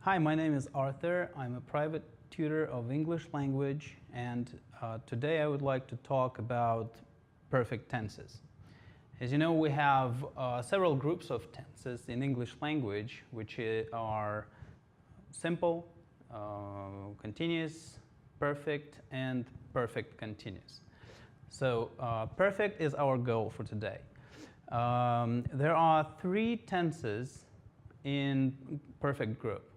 Hi, my name is Arthur. I'm a private tutor of English language, and today I would like to talk about perfect tenses. As you know, we have several groups of tenses in English language, which are simple, continuous, perfect, and perfect continuous. So perfect is our goal for today. There are three tenses in perfect group.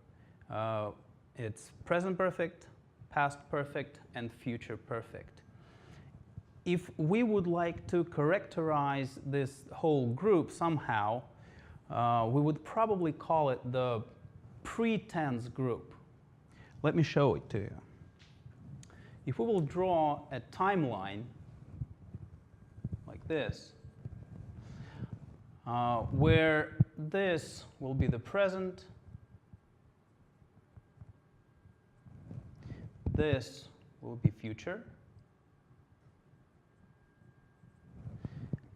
It's present perfect, past perfect, and future perfect. If we would like to characterize this whole group somehow, we would probably call it the pre-tense group. Let me show it to you. If we will draw a timeline like this, where this will be the present, this will be future,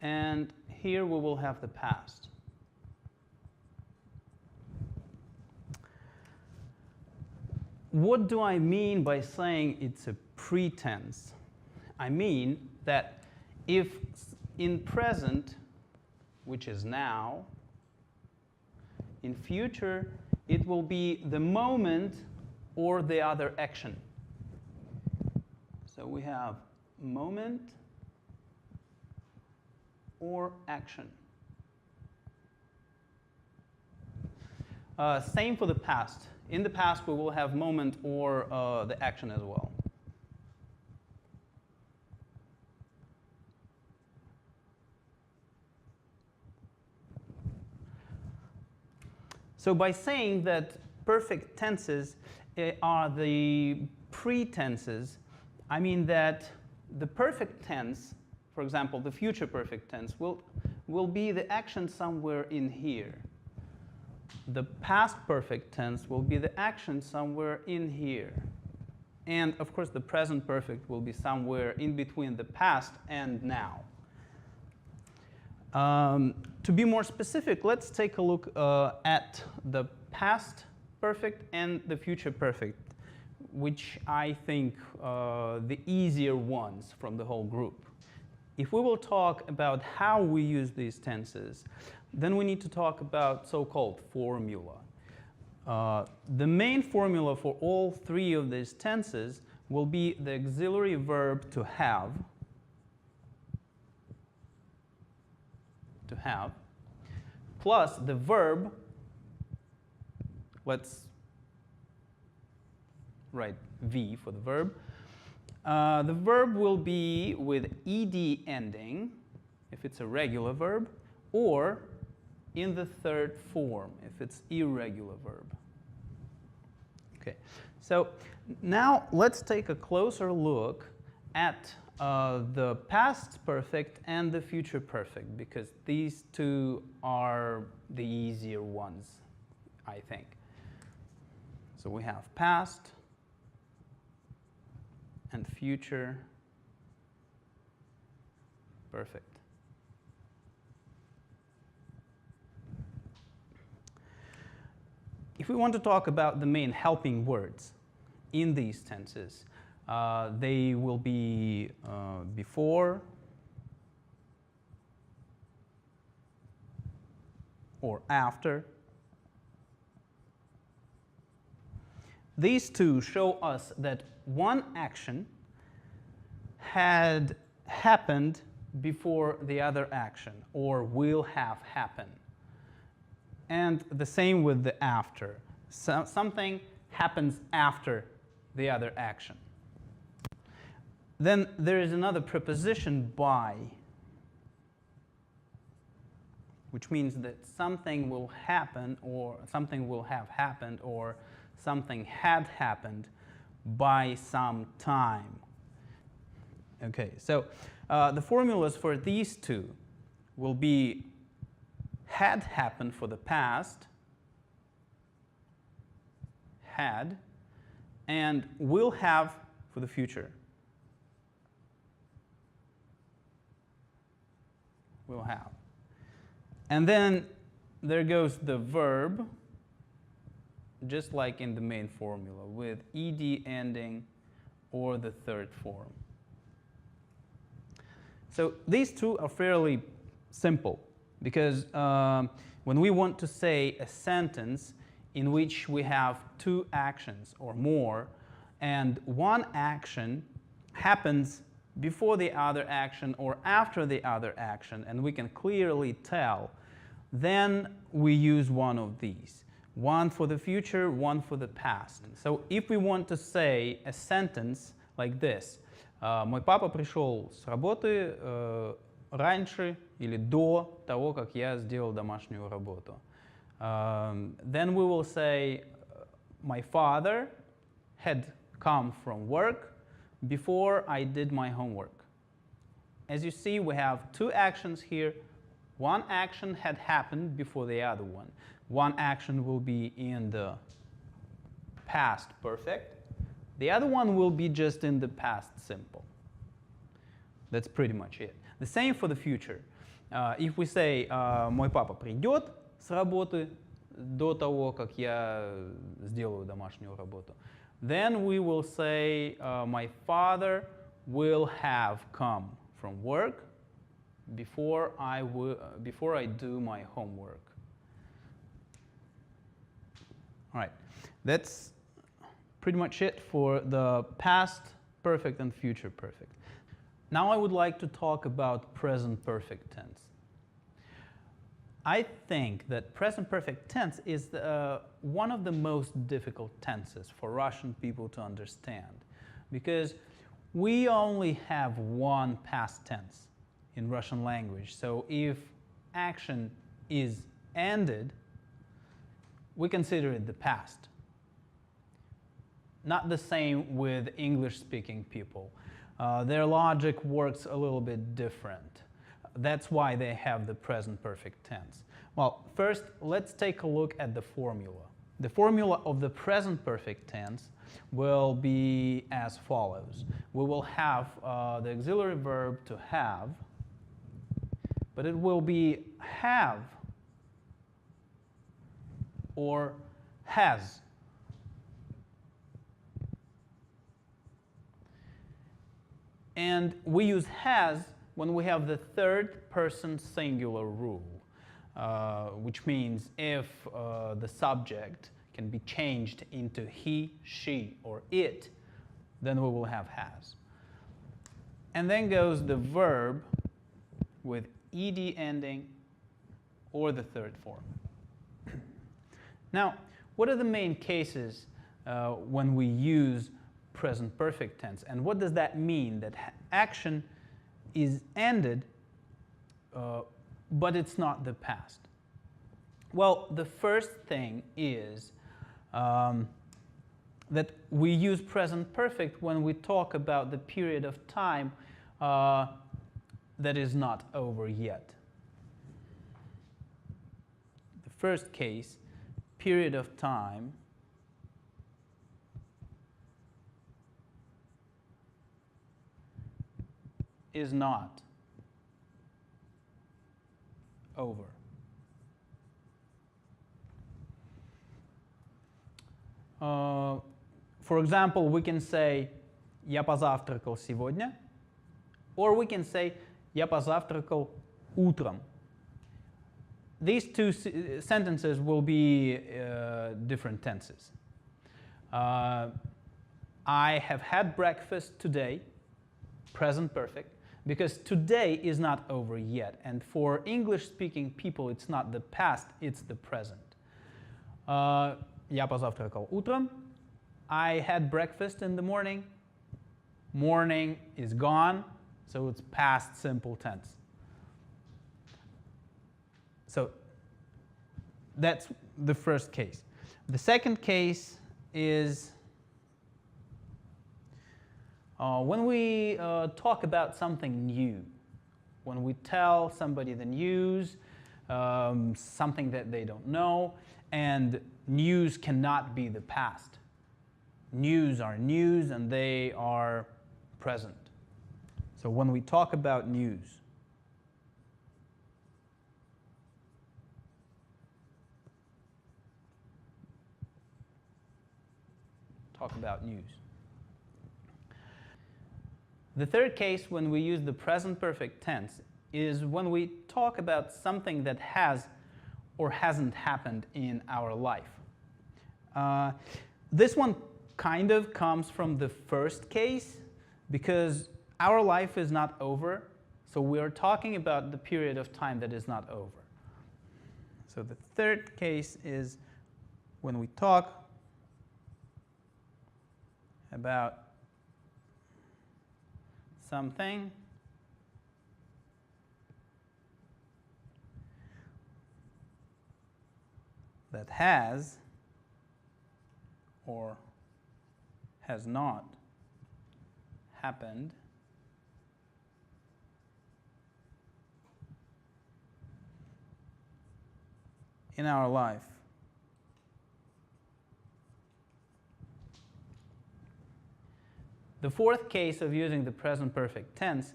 and here we will have the past. What do I mean by saying it's a pretense? I mean that if in present, which is now, in future, it will be the moment or the other action. So we have moment or action. Same for the past. In the past, we will have moment or the action as well. So by saying that perfect tenses are the pretenses, I mean that the perfect tense, for example, the future perfect tense, will be the action somewhere in here. The past perfect tense will be the action somewhere in here. And of course, the present perfect will be somewhere in between the past and now. To be more specific, let's take a look at the past perfect and the future perfect, which I think the easier ones from the whole group. If we will talk about how we use these tenses, then we need to talk about so-called formula. The main formula for all three of these tenses will be the auxiliary verb to have, plus the verb. Let's write V for the verb. The verb will be with ed ending, if it's a regular verb, or in the third form, if it's irregular verb. Okay, so now let's take a closer look at the past perfect and the future perfect, because these two are the easier ones, I think. So we have past and future perfect. If we want to talk about the main helping words in these tenses, they will be before or after. These two show us that one action had happened before the other action, or will have happened. And the same with the after. So something happens after the other action. Then there is another preposition by, which means that something will happen, or something will have happened, or something had happened by some time. Okay, so the formulas for these two will be had happened for the past, had, and will have for the future. Will have. And then there goes the verb just like in the main formula, with ed ending or the third form. So these two are fairly simple because when we want to say a sentence in which we have two actions or more, and one action happens before the other action or after the other action, and we can clearly tell, then we use one of these. One for the future, one for the past. So if we want to say a sentence like this, мой папа пришел с работы раньше или до того, как я сделал домашнюю работу. Then we will say, my father had come from work before I did my homework. As you see, we have two actions here. One action had happened before the other one. One action will be in the past perfect. The other one will be just in the past simple. That's pretty much it. The same for the future. If we say, мой папа придет с работы до того, как я сделаю домашнюю работу, then we will say, my father will have come from work before I do my homework. All right, that's pretty much it for the past perfect and future perfect. Now I would like to talk about present perfect tense. I think that present perfect tense is one of the most difficult tenses for Russian people to understand, because we only have one past tense in Russian language. So if action is ended, we consider it the past. Not the same with English-speaking people. Their logic works a little bit different. That's why they have the present perfect tense. Well, first, let's take a look at the formula. The formula of the present perfect tense will be as follows. We will have the auxiliary verb to have, but it will be have or has. And we use has when we have the third person singular rule, which means if the subject can be changed into he, she, or it, then we will have has. And then goes the verb with ed ending or the third form. Now, what are the main cases when we use present perfect tense, and what does that mean, that action is ended but it's not the past? Well, the first thing is that we use present perfect when we talk about the period of time that is not over yet. The first case, period of time is not over. For example, we can say «Я позавтракал сегодня», or we can say «Я позавтракал утром». These two sentences will be different tenses. I have had breakfast today, present perfect, because today is not over yet. And for English-speaking people, it's not the past, it's the present. Я позавтракал утром. I had breakfast in the morning. Morning is gone, so it's past simple tense. So that's the first case. The second case is when we talk about something new, when we tell somebody the news, something that they don't know, and news cannot be the past. News are news and they are present. So when we talk about news, talk about news. The third case when we use the present perfect tense is when we talk about something that has or hasn't happened in our life. This one kind of comes from the first case because our life is not over, so we are talking about the period of time that is not over. So the third case is when we talk about something that has or has not happened in our life. The fourth case of using the present perfect tense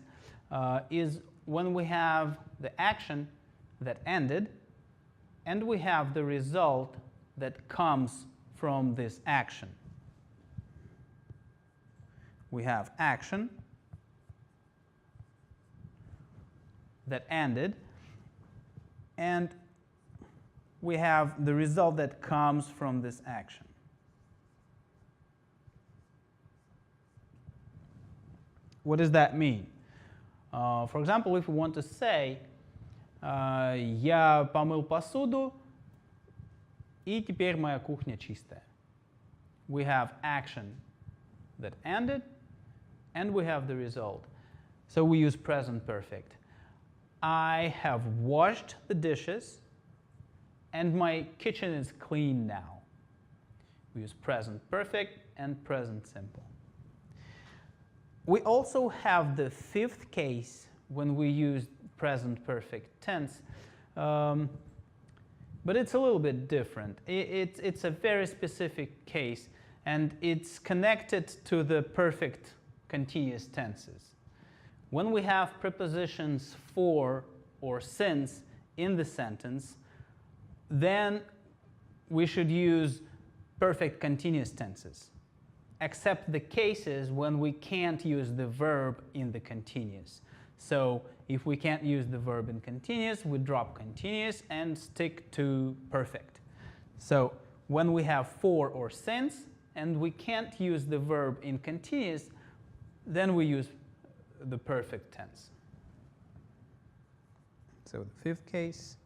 is when we have the action that ended and we have the result that comes from this action. We have action that ended and we have the result that comes from this action. What does that mean? For example, if we want to say «Я помыл посуду, и теперь моя кухня чистая». We have action that ended, and we have the result. So we use present perfect. I have washed the dishes, and my kitchen is clean now. We use present perfect and present simple. We also have the fifth case when we use present perfect tense, but it's a little bit different. It's a very specific case, and it's connected to the perfect continuous tenses. When we have prepositions for or since in the sentence, then we should use perfect continuous tenses, except the cases when we can't use the verb in the continuous. So if we can't use the verb in continuous, we drop continuous and stick to perfect. So when we have for or since and we can't use the verb in continuous, then we use the perfect tense. So the fifth case,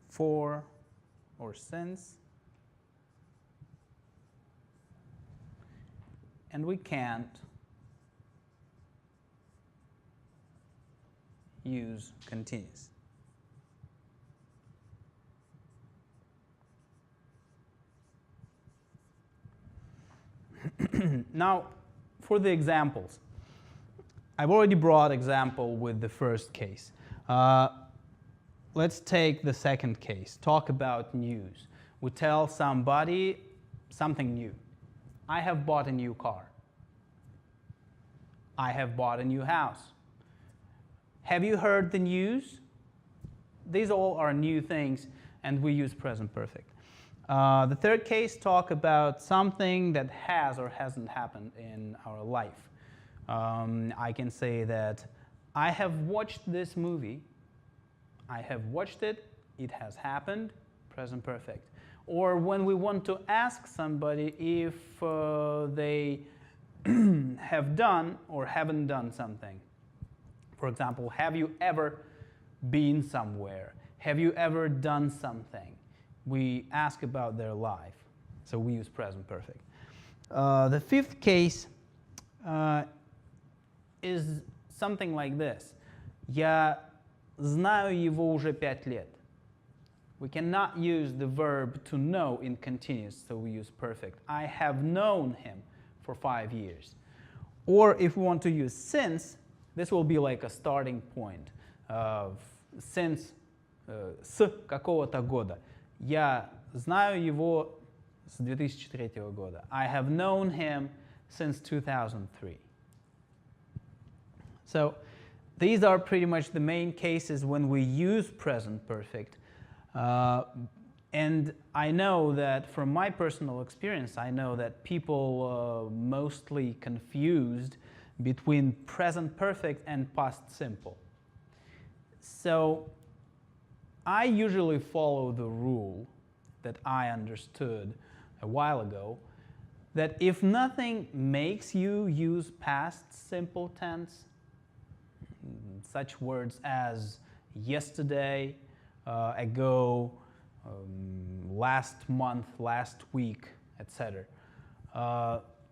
for or since, and we can't use continuous. Now, for the examples. I've already brought example with the first case. Let's take the second case. Talk about news. We tell somebody something new. I have bought a new car. I have bought a new house. Have you heard the news? These all are new things, and we use present perfect. The third case talk about something that has or hasn't happened in our life. I can say that I have watched this movie. I have watched it. It has happened. Present perfect. Or when we want to ask somebody if they have done or haven't done something. For example, have you ever been somewhere? Have you ever done something? We ask about their life, so we use present perfect. The fifth case is something like this. Я знаю его уже 5 лет. We cannot use the verb to know in continuous, so we use perfect. I have known him for 5 years. Or if we want to use since, this will be like a starting point of since с какого-то года. Я знаю его с 2003 года. I have known him since 2003. So these are pretty much the main cases when we use present perfect. And I know that from my personal experience, I know that people mostly confused between present perfect and past simple. So I usually follow the rule that I understood a while ago, that if nothing makes you use past simple tense, such words as yesterday, ago, last month, last week, etc.,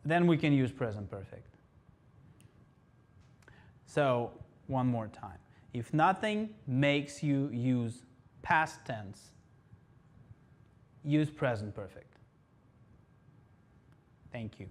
then we can use present perfect. So, one more time. If nothing makes you use past tense, use present perfect. Thank you.